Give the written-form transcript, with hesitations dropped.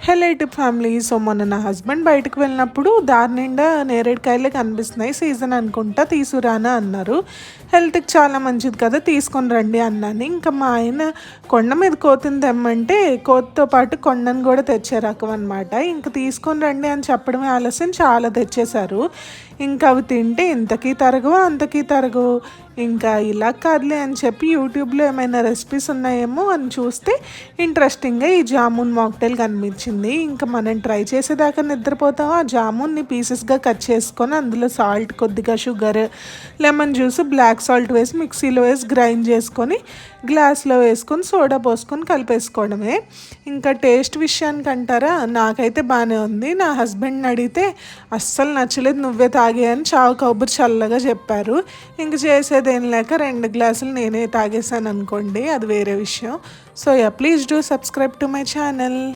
Hello YouTube family. So మొన్న నా husband బయటకు వెళ్ళినప్పుడు దారి నిండా నేరేడుకాయలే కనిపిస్తున్నాయి, సీజన్ అనుకుంటా, తీసుకురానా అన్నారు. హెల్త్కి చాలా మంచిది కదా, తీసుకొని రండి అన్నాను. ఇంకా మా ఆయన కొండ మీద కోతిని తెమ్మంటే కోతితో పాటు కొండను కూడా తెచ్చే రకం అనమాట. ఇంకా తీసుకొని రండి అని చెప్పడమే ఆలస్యం, చాలా తెచ్చేశారు. ఇంకా అవి తింటే ఇంతకీ తరగవు అంతకీ తరగవు. ఇంకా ఇలా కాదులే అని చెప్పి యూట్యూబ్లో ఏమైనా రెసిపీస్ ఉన్నాయేమో అని చూస్తే ఇంట్రెస్టింగ్గా ఈ జామున్ మాక్టైల్ కనిపించింది. ఇంకా మనం ట్రై చేసేదాకా నిద్రపోతాం. ఆ జామున్ని పీసెస్గా కట్ చేసుకొని అందులో సాల్ట్, కొద్దిగా sugar, lemon juice, black salt వేసి మిక్సీలో వేసి గ్రైండ్ చేసుకొని గ్లాస్లో వేసుకొని సోడా పోసుకొని కలిపేసుకోవడమే. ఇంకా టేస్ట్ విషయానికి అంటారా, నాకైతే బాగానే ఉంది. నా హస్బెండ్ని అడిగితే అస్సలు నచ్చలేదు, నువ్వే తాగే అని చావు కబురు చల్లగా చెప్పారు. ఇంక చేసేదేం లేక 2 గ్లాసులు నేనే తాగేసాను అనుకోండి, అది వేరే విషయం. So yeah, please do subscribe to my channel.